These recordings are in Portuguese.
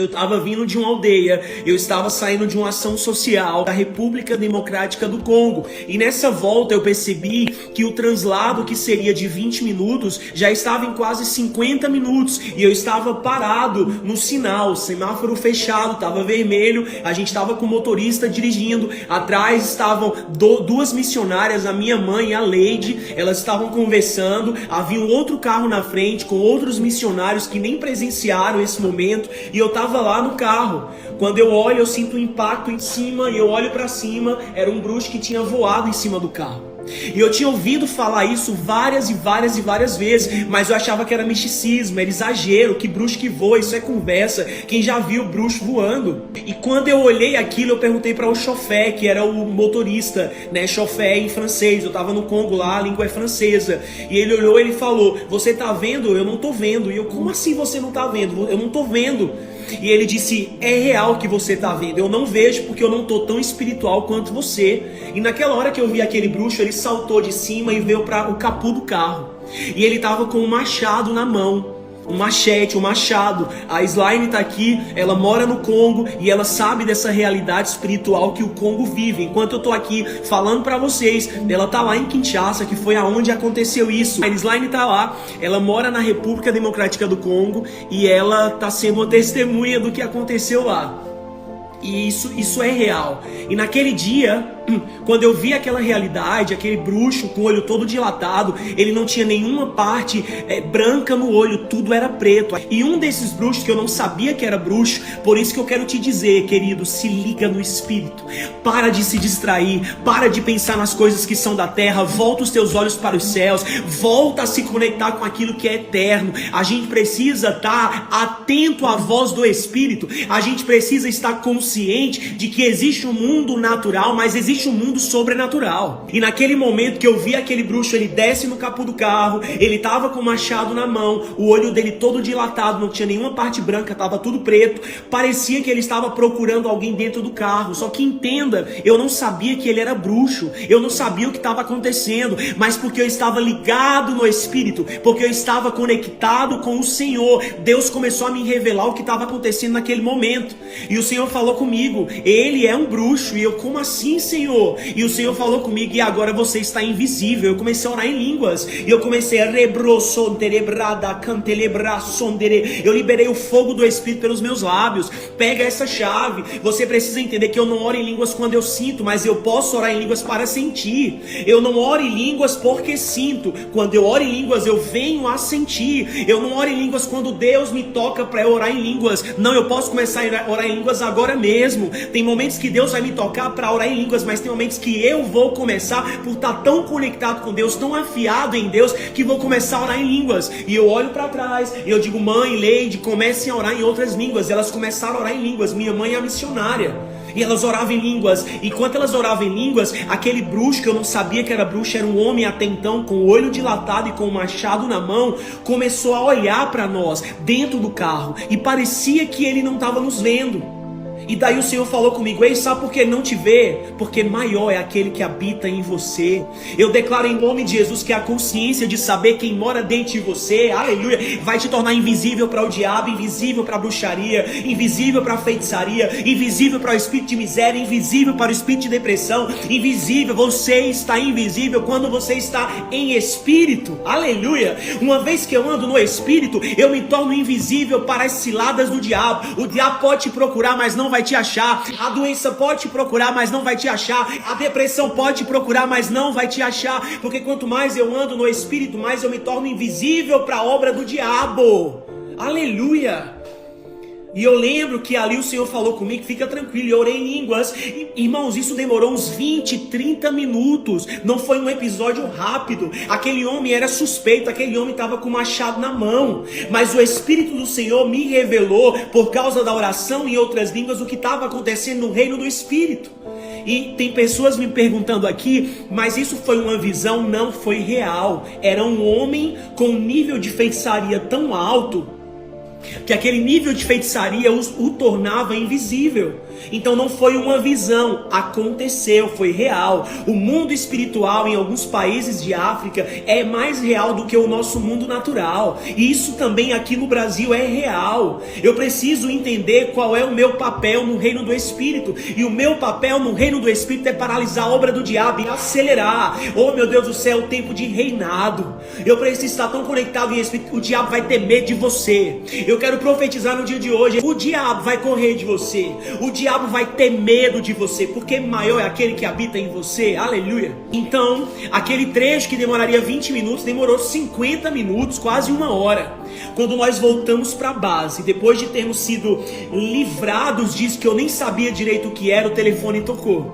Eu estava vindo de uma aldeia, eu estava saindo de uma ação social da República Democrática do Congo. E nessa volta eu percebi que o translado, que seria de 20 minutos, já estava em quase 50 minutos. E eu estava parado no sinal, semáforo fechado, estava vermelho, a gente estava com o motorista dirigindo. Atrás estavam duas missionárias, a minha mãe e a Leide, elas estavam conversando. Havia um outro carro na frente com outros missionários que nem presenciaram esse momento. E eu estava lá no carro. Quando eu olho, eu sinto um impacto em cima e eu olho para cima, era um bruxo que tinha voado em cima do carro. E eu tinha ouvido falar isso várias vezes, mas eu achava que era misticismo, era exagero, que bruxo que voa, isso é conversa, quem já viu bruxo voando? E quando eu olhei aquilo, eu perguntei para o chofé, que era o motorista, né, chofé em francês, eu tava no Congo lá, a língua é francesa, e ele olhou e ele falou, você tá vendo? Eu não tô vendo. E eu, como assim você não tá vendo? Eu não tô vendo. E ele disse, é real que você tá vendo, eu não vejo porque eu não tô tão espiritual quanto você. E naquela hora que eu vi aquele bruxo, ele saltou de cima e veio para o capô do carro. E ele tava com um machado na mão. Um machete, um machado. A Slaine tá aqui, ela mora no Congo e ela sabe dessa realidade espiritual que o Congo vive. Enquanto eu tô aqui falando pra vocês, ela tá lá em Kinshasa, que foi aonde aconteceu isso. A Slaine tá lá, ela mora na República Democrática do Congo e ela tá sendo uma testemunha do que aconteceu lá. E isso é real. E naquele dia, quando eu vi aquela realidade, aquele bruxo com o olho todo dilatado, ele não tinha nenhuma parte branca no olho, tudo era preto. E um desses bruxos que eu não sabia que era bruxo, por isso que eu quero te dizer, querido, se liga no espírito. Para de se distrair, para de pensar nas coisas que são da terra, volta os teus olhos para os céus, volta a se conectar com aquilo que é eterno. A gente precisa estar atento à voz do espírito, a gente precisa estar consciente de que existe um mundo natural, mas existe um mundo sobrenatural. E naquele momento que eu vi aquele bruxo, ele desce no capô do carro, ele tava com o machado na mão, o olho dele todo dilatado, não tinha nenhuma parte branca, tava tudo preto, parecia que ele estava procurando alguém dentro do carro. Só que entenda, eu não sabia que ele era bruxo, eu não sabia o que estava acontecendo, mas porque eu estava ligado no espírito, porque eu estava conectado com o Senhor, Deus começou a me revelar o que estava acontecendo naquele momento. E o Senhor falou comigo, ele é um bruxo. E eu, como assim, Senhor? E o Senhor falou comigo, e agora você está invisível. Eu comecei a orar em línguas, e eu comecei a eu liberei o fogo do Espírito pelos meus lábios. Pega essa chave, você precisa entender que eu não oro em línguas quando eu sinto, mas eu posso orar em línguas para sentir. Eu não oro em línguas porque sinto, quando eu oro em línguas eu venho a sentir. Eu não oro em línguas quando Deus me toca para eu orar em línguas, não, eu posso começar a orar em línguas agora mesmo. Tem momentos que Deus vai me tocar para orar em línguas, mas tem momentos que eu vou começar, por estar tão conectado com Deus, tão afiado em Deus, que vou começar a orar em línguas. E eu olho para trás e eu digo, mãe, Leide, comecem a orar em outras línguas. Elas começaram a orar em línguas. Minha mãe é a missionária, e elas oravam em línguas. E enquanto elas oravam em línguas, aquele bruxo, que eu não sabia que era bruxo, era um homem até então, com o olho dilatado e com o machado na mão, começou a olhar para nós dentro do carro, e parecia que ele não estava nos vendo. E daí o Senhor falou comigo, ei, sabe por que ele não te vê? Porque maior é aquele que habita em você. Eu declaro em nome de Jesus que a consciência de saber quem mora dentro de você, aleluia, vai te tornar invisível para o diabo, invisível para a bruxaria, invisível para a feitiçaria, invisível para o espírito de miséria, invisível para o espírito de depressão, invisível. Você está invisível quando você está em espírito, aleluia. Uma vez que eu ando no espírito, eu me torno invisível para as ciladas do diabo. O diabo pode te procurar, mas não vai te achar. A doença pode te procurar, mas não vai te achar. A depressão pode te procurar, mas não vai te achar. Porque quanto mais eu ando no espírito, mais eu me torno invisível para a obra do diabo. Aleluia. E eu lembro que ali o Senhor falou comigo, fica tranquilo, eu orei em línguas. Irmãos, isso demorou uns 20, 30 minutos. Não foi um episódio rápido. Aquele homem era suspeito, aquele homem estava com o machado na mão. Mas o Espírito do Senhor me revelou, por causa da oração em outras línguas, o que estava acontecendo no reino do Espírito. E tem pessoas me perguntando aqui, mas isso foi uma visão? Não, foi real. Era um homem com um nível de feitiçaria tão alto que aquele nível de feitiçaria o tornava invisível. Então não foi uma visão, aconteceu, foi real. O mundo espiritual em alguns países de África é mais real do que o nosso mundo natural. E isso também aqui no Brasil é real. Eu preciso entender qual é o meu papel no reino do Espírito. E o meu papel no reino do Espírito é paralisar a obra do diabo e acelerar. Oh meu Deus do céu, o tempo de reinado. Eu preciso estar tão conectado em Espírito, o diabo vai ter medo de você. Eu quero profetizar no dia de hoje, o diabo vai correr de você. O diabo vai ter medo de você, porque maior é aquele que habita em você, aleluia. Então, aquele trecho que demoraria 20 minutos, demorou 50 minutos, quase uma hora. Quando nós voltamos para a base, depois de termos sido livrados disso, que eu nem sabia direito o que era, o telefone tocou.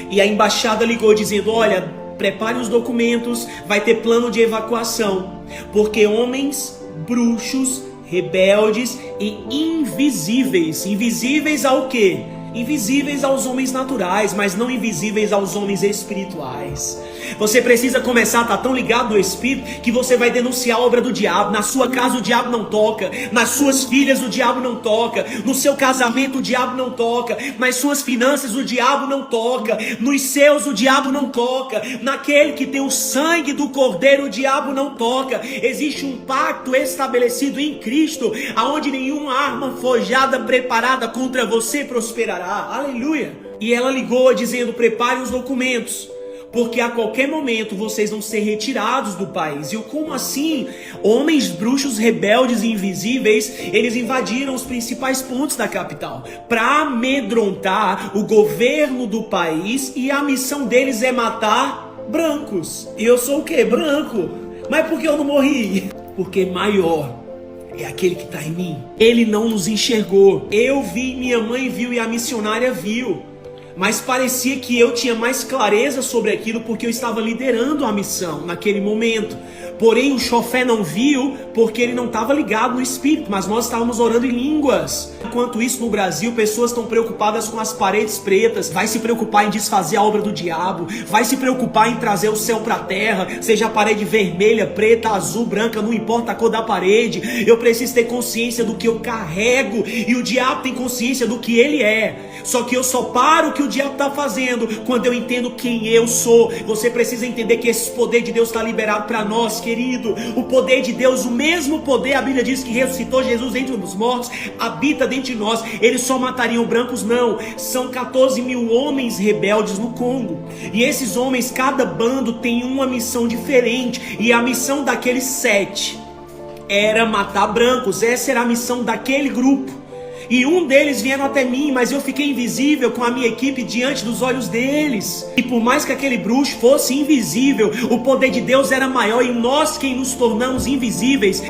E a embaixada ligou dizendo, olha, prepare os documentos, vai ter plano de evacuação, porque homens, bruxos, rebeldes e invisíveis. Invisíveis ao quê? Invisíveis aos homens naturais, mas não invisíveis aos homens espirituais. Você precisa começar a estar tão ligado no Espírito que você vai denunciar a obra do diabo. Na sua casa o diabo não toca, nas suas filhas o diabo não toca, no seu casamento o diabo não toca, nas suas finanças o diabo não toca, nos seus o diabo não toca, naquele que tem o sangue do Cordeiro o diabo não toca. Existe um pacto estabelecido em Cristo, aonde nenhuma arma forjada preparada contra você prosperará. Aleluia. E ela ligou dizendo, prepare os documentos, porque a qualquer momento vocês vão ser retirados do país. E eu, como assim? Homens bruxos, rebeldes e invisíveis, eles invadiram os principais pontos da capital para amedrontar o governo do país, e a missão deles é matar brancos. E eu sou o quê? Branco. Mas por que eu não morri? Porque maior é aquele que está em mim. Ele não nos enxergou. Eu vi, minha mãe viu e a missionária viu. Mas parecia que eu tinha mais clareza sobre aquilo porque eu estava liderando a missão naquele momento. Porém o chofé não viu porque ele não estava ligado no Espírito, mas nós estávamos orando em línguas. Enquanto isso no Brasil, pessoas estão preocupadas com as paredes pretas, vai se preocupar em desfazer a obra do diabo, vai se preocupar em trazer o céu para a terra, seja a parede vermelha, preta, azul, branca, não importa a cor da parede. Eu preciso ter consciência do que eu carrego, e o diabo tem consciência do que ele é. Só que eu só paro o que o diabo está fazendo quando eu entendo quem eu sou. Você precisa entender que esse poder de Deus está liberado para nós, querido. O poder de Deus, o mesmo poder, a Bíblia diz que ressuscitou Jesus dentre os mortos, habita dentro de nós. Eles só matariam brancos? Não. São 14 mil homens rebeldes no Congo. E esses homens, cada bando tem uma missão diferente. E a missão daqueles 7 era matar brancos. Essa era a missão daquele grupo. E um deles vieram até mim, mas eu fiquei invisível com a minha equipe diante dos olhos deles. E por mais que aquele bruxo fosse invisível, o poder de Deus era maior, e nós quem nos tornamos invisíveis.